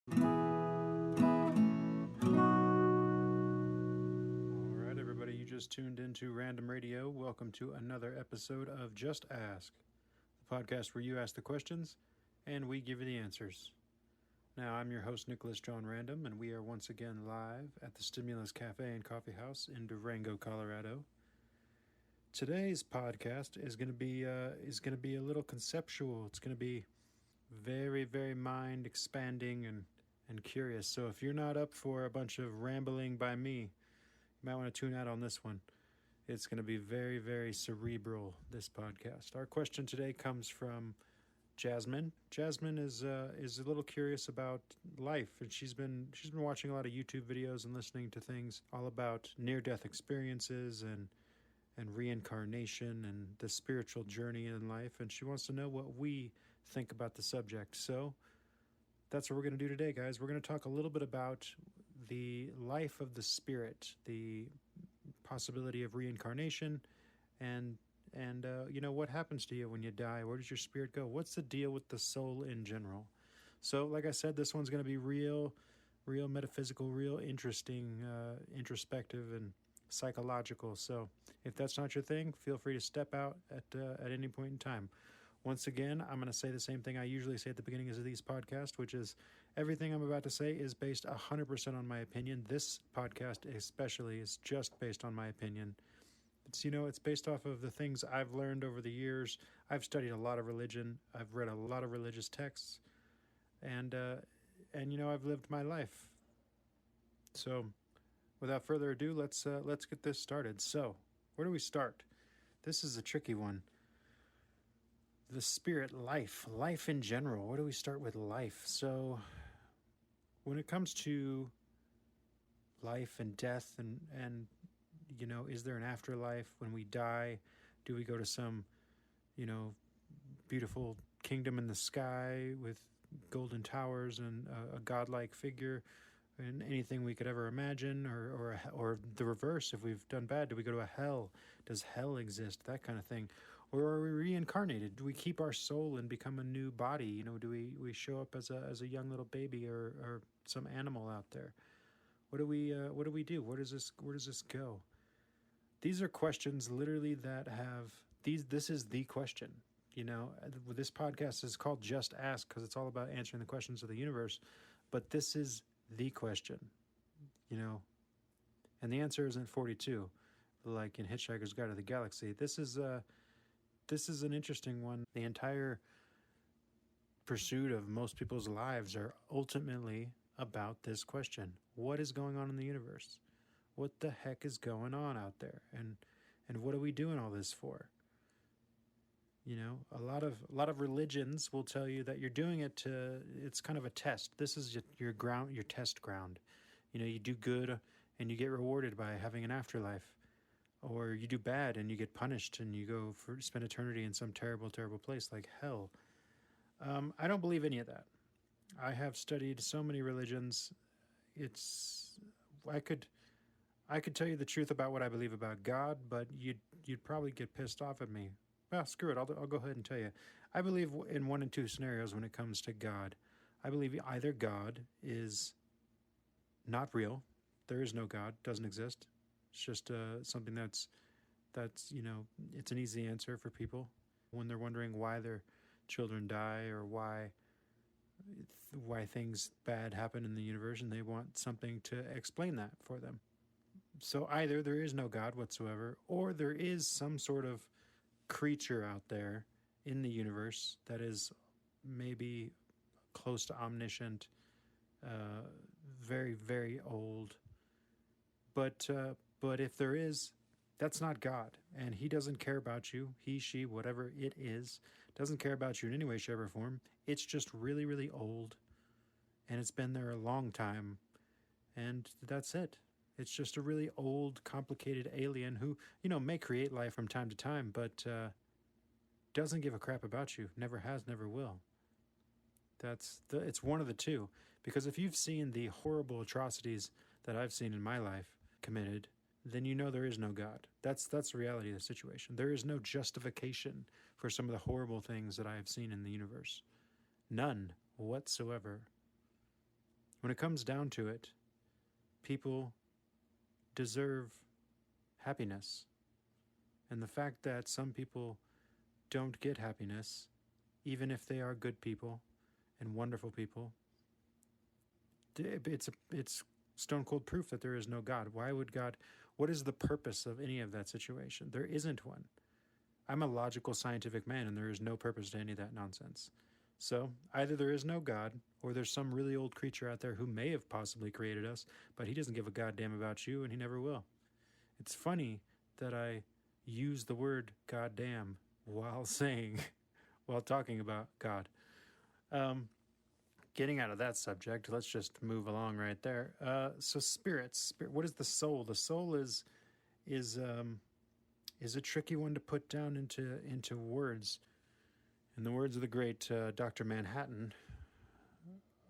Alright, everybody, you just tuned into Random Radio. Welcome to another episode of Just Ask, the podcast where you ask the questions and we give you the answers. Now, I'm your host, Nicholas John Random, and we are once again live at the Stimulus Cafe and Coffee House in Durango, Colorado. Today's podcast is going to be a little conceptual. It's going to be very mind expanding and curious. So if you're not up for a bunch of rambling by me, you might want to tune out on this one. It's going to be very cerebral, this podcast. Our question today comes from Jasmine. Jasmine is a little curious about life, and she's been watching a lot of YouTube videos and listening to things all about near-death experiences and reincarnation and the spiritual journey in life, and she wants to know what we think about the subject. So that's what we're going to do today, guys. We're going to talk a little bit about the life of the spirit, the possibility of reincarnation, and what happens to you when you die. Where does your spirit go? What's the deal with the soul in general? So, like I said, this one's going to be real metaphysical, real interesting, introspective, and psychological. So, if that's not your thing, feel free to step out at any point in time. Once again, I'm going to say the same thing I usually say at the beginning of these podcasts, which is everything I'm about to say is based 100% on my opinion. This podcast especially is just based on my opinion. It's based off of the things I've learned over the years. I've studied a lot of religion. I've read a lot of religious texts, and I've lived my life. So, without further ado, let's get this started. So, where do we start? This is a tricky one. The spirit, life in general. Where do we start with life? So, when it comes to life and death and is there an afterlife when we die? Do we go to some, beautiful kingdom in the sky with golden towers and a godlike figure and anything we could ever imagine, or the reverse? If we've done bad, do we go to a hell? Does hell exist? That kind of thing. Or are we reincarnated? Do we keep our soul and become a new body? Do we show up as a young little baby or some animal out there? What do we do? Where does this go? These are questions literally that have these. This is the question. This podcast is called Just Ask because it's all about answering the questions of the universe. But this is the question, and the answer isn't 42, like in Hitchhiker's Guide to the Galaxy. This is an interesting one. The entire pursuit of most people's lives are ultimately about this question: what is going on in the universe? What the heck is going on out there? And what are we doing all this for? A lot of religions will tell you that you're doing it it's kind of a test. This is your test ground. You do good and you get rewarded by having an afterlife. Or you do bad and you get punished and you go spend eternity in some terrible place like hell. I don't believe any of that. I have studied so many religions. I could tell you the truth about what I believe about God, but you'd probably get pissed off at me. Well, screw it. I'll go ahead and tell you. I believe in one and two scenarios when it comes to God. I believe either God is not real. There is no God. Doesn't exist. It's just something that's it's an easy answer for people when they're wondering why their children die or why things bad happen in the universe, and they want something to explain that for them. So either there is no God whatsoever, or there is some sort of creature out there in the universe that is maybe close to omniscient, very old. But if there is, that's not God, and he doesn't care about you. He, she, whatever it is, doesn't care about you in any way, shape, or form. It's just really old, and it's been there a long time, and that's it. It's just a really old, complicated alien who, may create life from time to time, but doesn't give a crap about you. Never has, never will. It's one of the two. Because if you've seen the horrible atrocities that I've seen in my life committed, then there is no God. That's the reality of the situation. There is no justification for some of the horrible things that I have seen in the universe. None whatsoever. When it comes down to it, people deserve happiness. And the fact that some people don't get happiness, even if they are good people and wonderful people, it's stone cold proof that there is no God. Why would God? What is the purpose of any of that situation? There isn't one. I'm a logical, scientific man, and there is no purpose to any of that nonsense. So either there is no God, or there's some really old creature out there who may have possibly created us, but he doesn't give a goddamn about you, and he never will. It's funny that I use the word goddamn while talking about God. Getting out of that subject, let's just move along right there. So spirits. What is the soul? The soul is a tricky one to put down into words. In the words of the great Dr. Manhattan,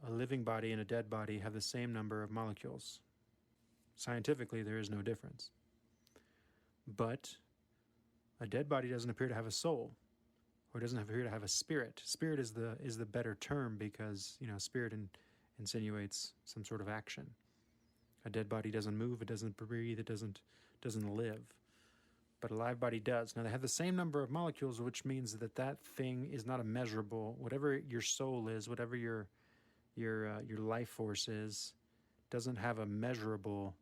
a living body and a dead body have the same number of molecules. Scientifically, there is no difference. But a dead body doesn't appear to have a soul, or doesn't appear to have a spirit. Spirit is the better term because, spirit insinuates some sort of action. A dead body doesn't move, it doesn't breathe, it doesn't live. But a live body does. Now they have the same number of molecules, which means that thing is not a measurable. Whatever your soul is, whatever your life force is, doesn't have a measurable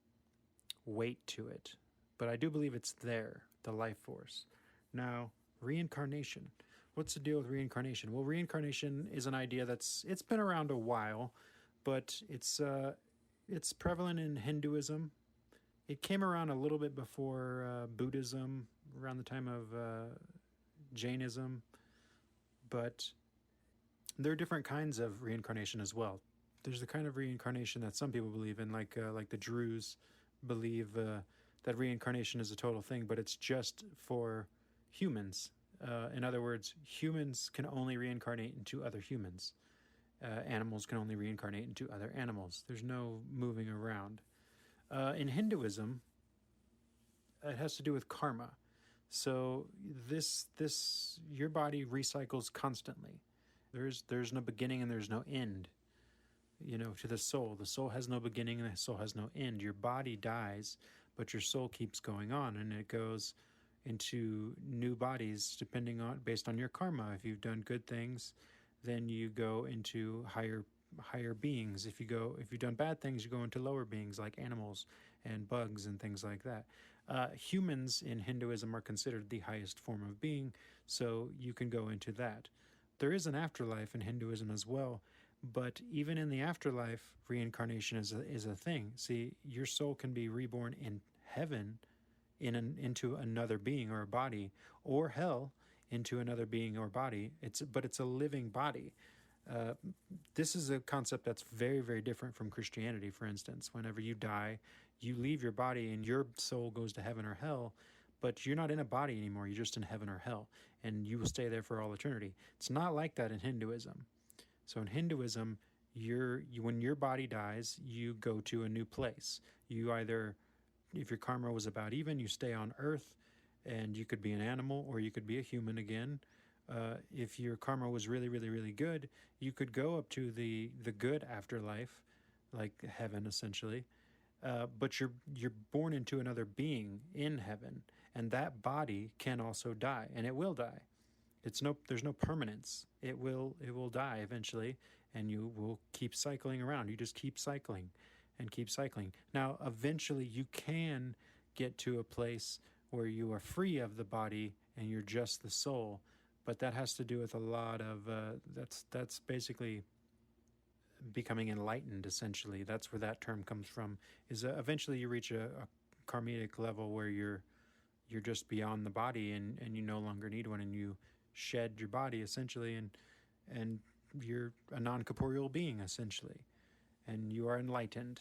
weight to it. But I do believe it's there, the life force. Now, reincarnation. What's the deal with reincarnation? Well, reincarnation is an idea it's been around a while, but it's prevalent in Hinduism. It came around a little bit before Buddhism, around the time of Jainism, but there are different kinds of reincarnation as well. There's the kind of reincarnation that some people believe in, like the Druze believe that reincarnation is a total thing, but it's just for humans. In other words, humans can only reincarnate into other humans. Animals can only reincarnate into other animals. There's no moving around. In Hinduism, it has to do with karma. So this your body recycles constantly. There's no beginning and there's no end. To the soul. The soul has no beginning and the soul has no end. Your body dies, but your soul keeps going on, and it goes into new bodies based on your karma. If you've done good things, then you go into higher beings. If you've done bad things, you go into lower beings like animals and bugs and things like that. Humans in Hinduism are considered the highest form of being, so you can go into that. There is an afterlife in Hinduism as well, but even in the afterlife, reincarnation is a thing. See, your soul can be reborn in heaven into another being or a body, or hell into another being or body. But it's a living body. This is a concept that's very, very different from Christianity, for instance. Whenever you die, you leave your body and your soul goes to heaven or hell, but you're not in a body anymore. You're just in heaven or hell, and you will stay there for all eternity. It's not like that in Hinduism. So in Hinduism, when your body dies, you go to a new place. You either, if your karma was about even, you stay on Earth, and you could be an animal or you could be a human again. If your karma was really, really, really good, you could go up to the good afterlife, like heaven essentially. But you're born into another being in heaven, and that body can also die, and it will die. There's no permanence. It will die eventually, and you will keep cycling around. You just keep cycling and keep cycling. Now, eventually you can get to a place where you are free of the body and you're just the soul, but that has to do with a lot of that's basically becoming enlightened. Essentially, that's where that term comes from. Is eventually you reach a karmic level where you're just beyond the body, and you no longer need one, and you shed your body essentially, and you're a non-corporeal being essentially, and you are enlightened.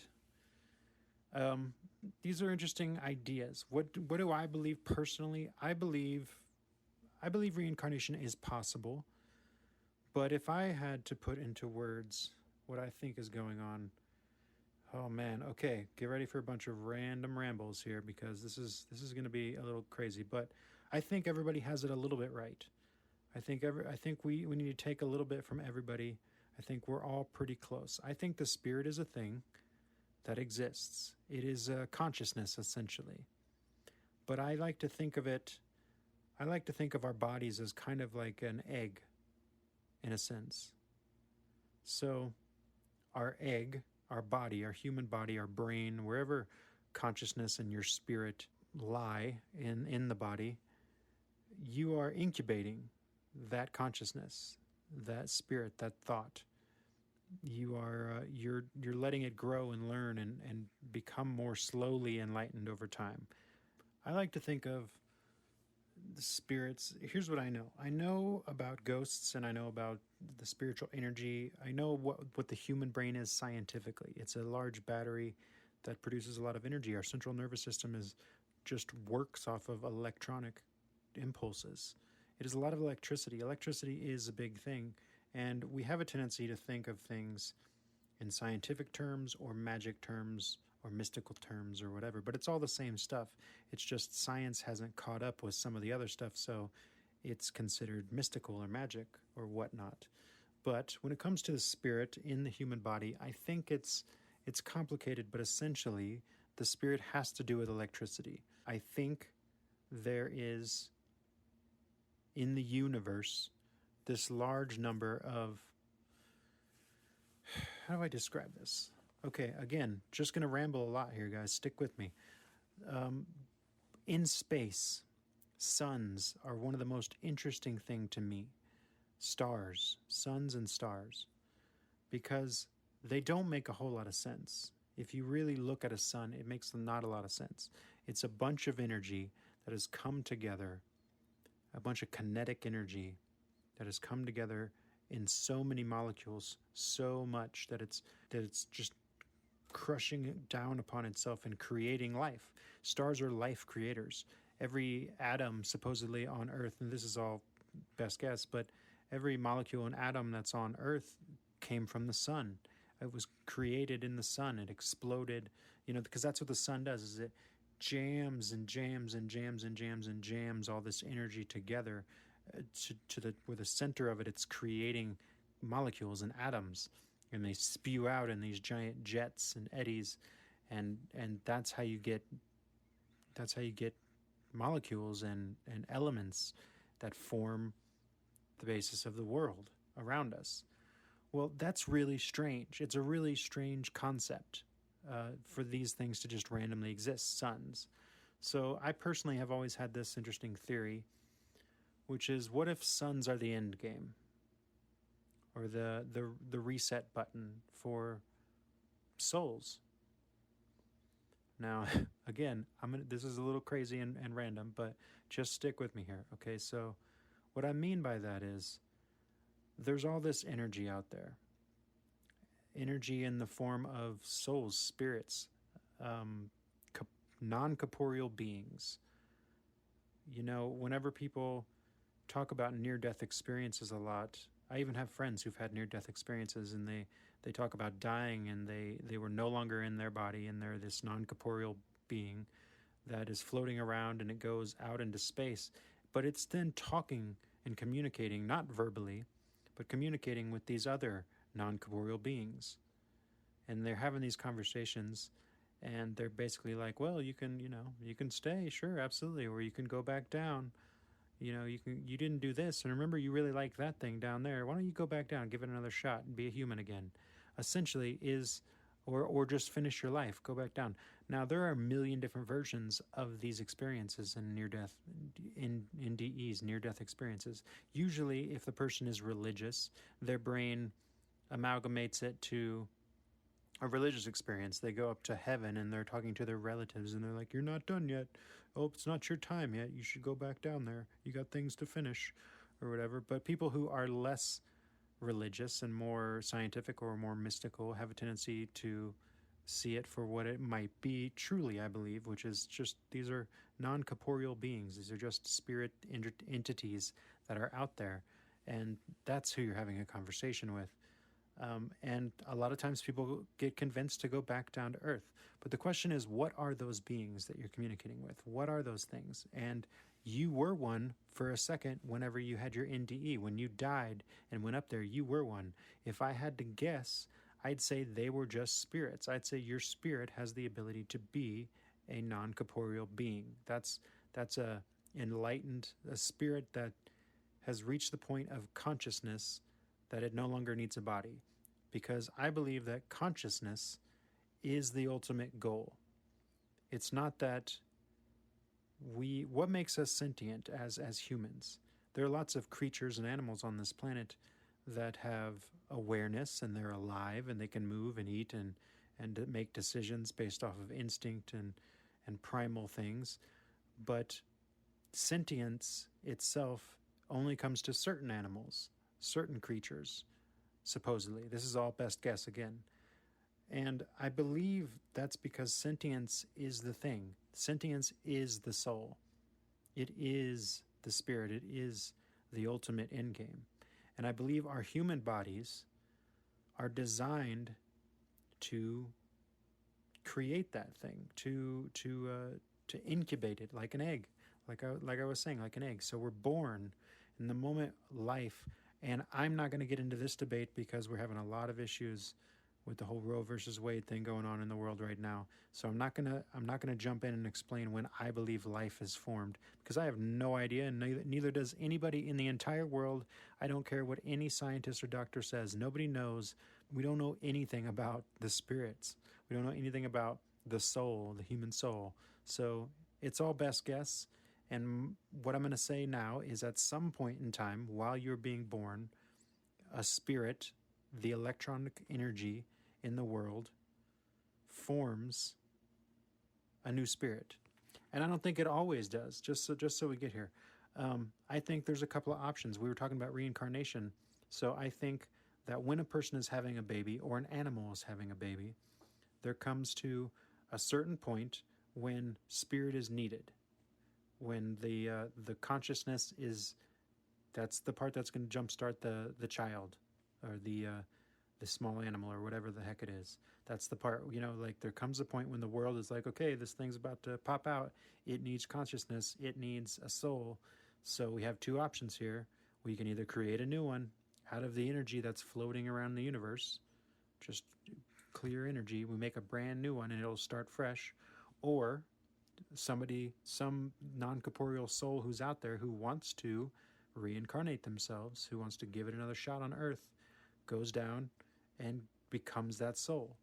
These are interesting ideas. What do I believe personally? I believe reincarnation is possible, but if I had to put into words what I think is going on, oh man, okay, get ready for a bunch of random rambles here, because this is going to be a little crazy, but I think everybody has it a little bit right. I think we need to take a little bit from everybody. I think we're all pretty close. I think the spirit is a thing that exists. It is a consciousness, essentially. But I like to think of our bodies as kind of like an egg, in a sense. So our egg, our body, our human body, our brain, wherever consciousness and your spirit lie in the body, you are incubating that consciousness, that spirit, that thought. You're letting it grow and learn and become more slowly enlightened over time. I like to think of the spirits. Here's what I know. I know about ghosts, and I know about the spiritual energy. I know what the human brain is scientifically. It's a large battery that produces a lot of energy. Our central nervous system just works off of electronic impulses. It is a lot of electricity. Electricity is a big thing, and we have a tendency to think of things in scientific terms or magic terms or mystical terms or whatever, but it's all the same stuff. It's just science hasn't caught up with some of the other stuff, so it's considered mystical or magic or whatnot. But when it comes to the spirit in the human body, I think it's complicated, but essentially the spirit has to do with electricity. I think there is, in the universe, this large number of... How do I describe this? Okay, again, just going to ramble a lot here, guys. Stick with me. In space, suns are one of the most interesting thing to me. Stars, suns and stars. Because they don't make a whole lot of sense. If you really look at a sun, it makes not a lot of sense. It's a bunch of energy that has come together, a bunch of kinetic energy that has come together in so many molecules, so much that it's just crushing it down upon itself and creating life. Stars are life creators. Every atom supposedly on Earth, and this is all best guess, but every molecule and atom that's on Earth came from the sun. It was created in the sun. It exploded, because that's what the sun does, is it jams and jams and jams and jams and jams all this energy together where the center of it's creating molecules and atoms, and they spew out in these giant jets and eddies, and that's how you get molecules and elements that form the basis of the world around us. Well, that's really strange. It's a really strange concept for these things to just randomly exist, suns. So I personally have always had this interesting theory, which is, what if suns are the end game? Or the reset button for souls? Now, again, this is a little crazy and random, but just stick with me here, okay? So what I mean by that is, there's all this energy out there. Energy in the form of souls, spirits, non-corporeal beings. Whenever people talk about near-death experiences a lot, I even have friends who've had near-death experiences, and they talk about dying, and they were no longer in their body, and they're this non-corporeal being that is floating around, and it goes out into space. But it's then talking and communicating, not verbally, but communicating with these other non-corporeal beings. And they're having these conversations, and they're basically like, well, you can stay, sure, absolutely, or you can go back down. You didn't do this, and remember, you really like that thing down there. Why don't you go back down, give it another shot, and be a human again? Essentially or just finish your life, go back down. Now, there are a million different versions of these experiences in near-death, in DEs, near-death experiences. Usually, if the person is religious, their brain amalgamates it to a religious experience. They go up to heaven and they're talking to their relatives, and they're like, you're not done yet. Oh, it's not your time yet. You should go back down there. You got things to finish or whatever. But people who are less religious and more scientific or more mystical have a tendency to see it for what it might be truly, I believe, which is just, these are non-corporeal beings. These are just spirit entities that are out there, and that's who you're having a conversation with. And a lot of times people get convinced to go back down to earth. But the question is, what are those beings that you're communicating with? What are those things? And You were one for a second whenever you had your NDE. When you died and went up there, you were one. If I had to guess, I'd say they were just spirits. I'd say your spirit has the ability to be a non-corporeal being. That's a enlightened, a spirit that has reached the point of consciousness that it no longer needs a body. Because I believe that consciousness is the ultimate goal. It's not that what makes us sentient as humans? There are lots of creatures and animals on this planet that have awareness and they're alive and they can move and eat and make decisions based off of instinct and primal things. But sentience itself only comes to certain animals, certain creatures, supposedly. This is all best guess again. And I believe that's because sentience is the thing. Sentience is the soul. It is the spirit. It is the ultimate endgame. And I believe our human bodies are designed to create that thing, to incubate it like an egg, like I was saying, like an egg. So we're born in the moment life. And I'm not going to get into this debate because we're having a lot of issues with the whole Roe versus Wade thing going on in the world right now. So I'm not gonna jump in and explain when I believe life is formed, because I have no idea, and neither does anybody in the entire world. I don't care what any scientist or doctor says. Nobody knows. We don't know anything about the spirits. We don't know anything about the soul, the human soul. So it's all best guess. And what I'm going to say now is at some point in time, while you're being born, a spirit, the electronic energy in the world, forms a new spirit. And I don't think it always does, just so we get here. I think there's a couple of options. We were talking about reincarnation. So I think that when a person is having a baby or an animal is having a baby, there comes to a certain point when spirit is needed, when the consciousness is, that's the part that's going to jumpstart the child or the small animal or whatever the heck it is. That's the part, like there comes a point when the world is like, okay, this thing's about to pop out. It needs consciousness. It needs a soul. So we have two options here. We can either create a new one out of the energy that's floating around the universe, just clear energy. We make a brand new one and it'll start fresh. Or some non-corporeal soul who's out there who wants to reincarnate themselves, who wants to give it another shot on Earth, goes down and becomes that soul.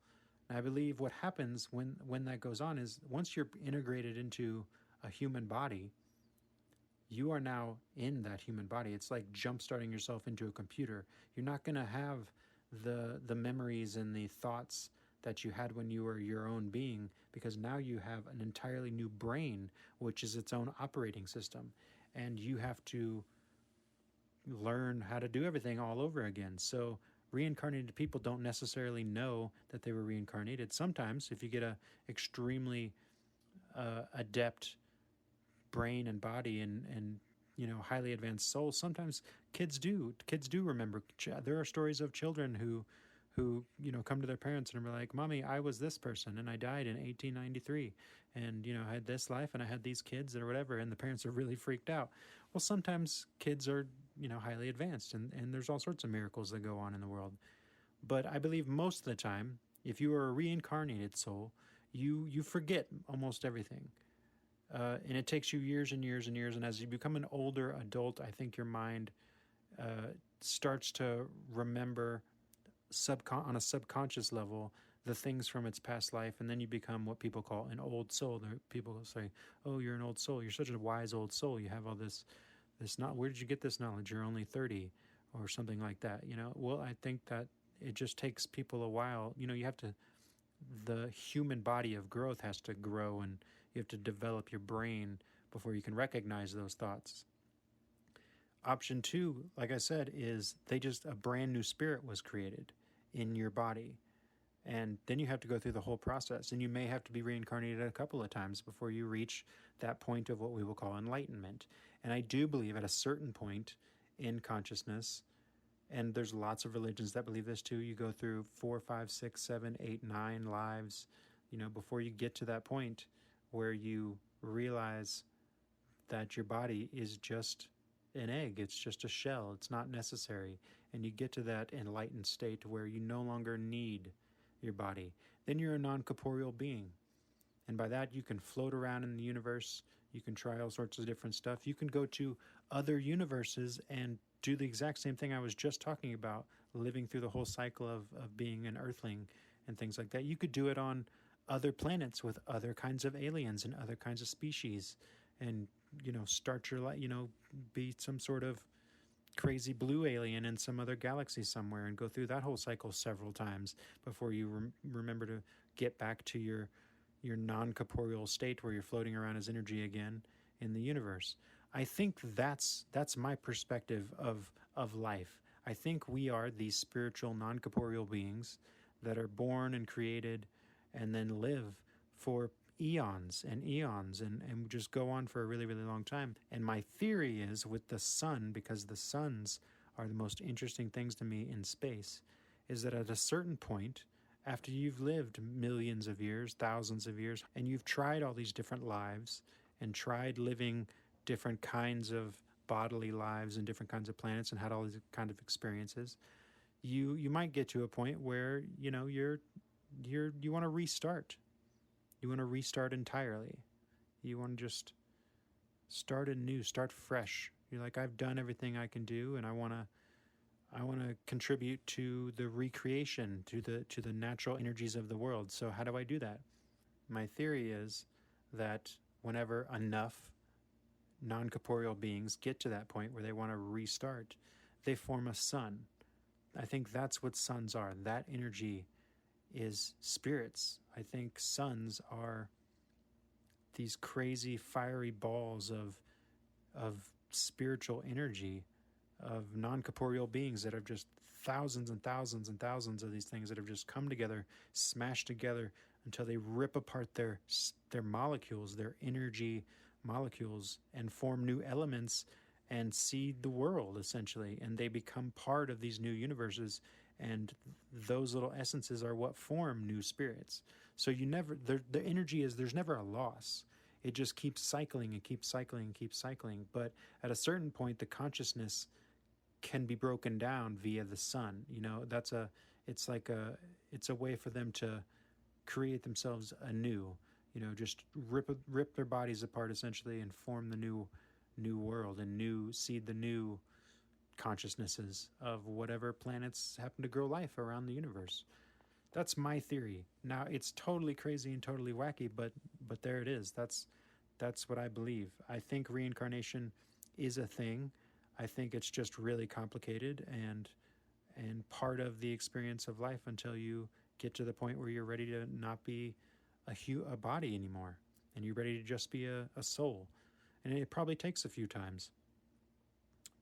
And I believe what happens when that goes on is once you're integrated into a human body, you are now in that human body. It's like jump starting yourself into a computer. You're not going to have the memories and the thoughts that you had when you were your own being, because now you have an entirely new brain, which is its own operating system. And you have to learn how to do everything all over again. So reincarnated people don't necessarily know that they were reincarnated. Sometimes if you get a extremely adept brain and body and highly advanced soul, sometimes kids do remember. There are stories of children who come to their parents and are like, "Mommy, I was this person and I died in 1893 and I had this life and I had these kids or whatever," and the parents are really freaked out. Well, sometimes kids are highly advanced and there's all sorts of miracles that go on in the world. But I believe most of the time, if you are a reincarnated soul, you forget almost everything. And it takes you years and years and years. And as you become an older adult, I think your mind starts to remember on a subconscious level the things from its past life. And then you become what people call an old soul. People say, "Oh, you're an old soul. You're such a wise old soul. You have all this not. Where did you get this knowledge? You're only 30 or something like that." Well, I think that it just takes people a while. You have to, the human body of growth has to grow, and you have to develop your brain before you can recognize those thoughts. Option two, like I said, is a brand new spirit was created in your body. And then you have to go through the whole process, and you may have to be reincarnated a couple of times before you reach that point of what we will call enlightenment. And I do believe at a certain point in consciousness, and there's lots of religions that believe this too, you go through 4, 5, 6, 7, 8, 9 lives, before you get to that point where you realize that your body is just an egg, it's just a shell, it's not necessary. And you get to that enlightened state where you no longer need your body. Then you're a non corporeal being. And by that, you can float around in the universe. You can try all sorts of different stuff. You can go to other universes and do the exact same thing I was just talking about, living through the whole cycle of being an earthling and things like that. You could do it on other planets with other kinds of aliens and other kinds of species, and start your life, be some sort of crazy blue alien in some other galaxy somewhere, and go through that whole cycle several times before you remember to get back to your non-corporeal state where you're floating around as energy again in the universe. I think that's my perspective of life. I think we are these spiritual non-corporeal beings that are born and created and then live for eons and eons and just go on for a really, really long time. And my theory is with the sun, because the suns are the most interesting things to me in space, is that at a certain point, after you've lived millions of years, thousands of years, and you've tried all these different lives and tried living different kinds of bodily lives and different kinds of planets and had all these kind of experiences, you might get to a point where you want to restart. You want to restart entirely. You want to just start anew, start fresh. You're like, I've done everything I can do, and I want to contribute to the recreation, to the natural energies of the world. So how do I do that? My theory is that whenever enough non-corporeal beings get to that point where they want to restart, they form a sun. I think that's what suns are. That energy is spirits. I think suns are these crazy fiery balls of spiritual energy, of non-corporeal beings that have just thousands and thousands and thousands of these things that have just come together, smashed together until they rip apart their molecules, their energy molecules, and form new elements and seed the world, essentially. And they become part of these new universes, and those little essences are what form new spirits. So the energy is, there's never a loss. It just keeps cycling and keeps cycling and keeps cycling. But at a certain point, the consciousness can be broken down via the sun. It's a way for them to create themselves anew. Just rip their bodies apart essentially and form the new world and seed the new consciousnesses of whatever planets happen to grow life around the universe. That's my theory. Now, it's totally crazy and totally wacky, but there it is. That's what I believe. I think reincarnation is a thing. I think it's just really complicated and part of the experience of life until you get to the point where you're ready to not be a body anymore, and you're ready to just be a soul. And it probably takes a few times,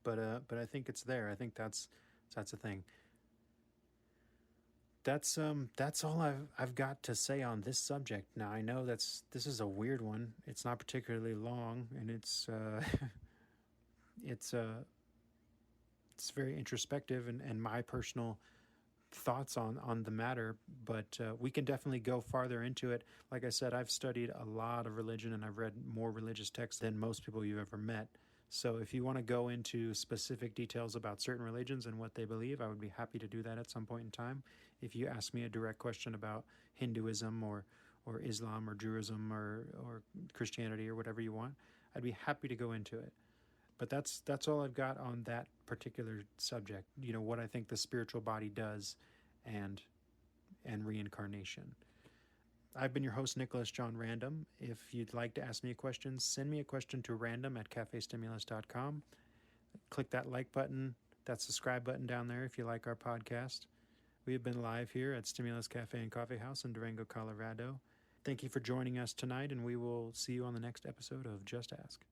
but I think it's there. I think that's a thing. That's all I've got to say on this subject. Now, I know this is a weird one. It's not particularly long, and it's very introspective and my personal thoughts on the matter, but we can definitely go farther into it. Like I said, I've studied a lot of religion, and I've read more religious texts than most people you've ever met. So if you want to go into specific details about certain religions and what they believe, I would be happy to do that at some point in time. If you ask me a direct question about Hinduism or Islam or Judaism or Christianity or whatever you want, I'd be happy to go into it. But that's all I've got on that particular subject. What I think the spiritual body does and reincarnation. I've been your host, Nicholas John Random. If you'd like to ask me a question, send me a question to random@cafestimulus.com. Click that like button, that subscribe button down there if you like our podcast. We have been live here at Stimulus Cafe and Coffee House in Durango, Colorado. Thank you for joining us tonight, and we will see you on the next episode of Just Ask.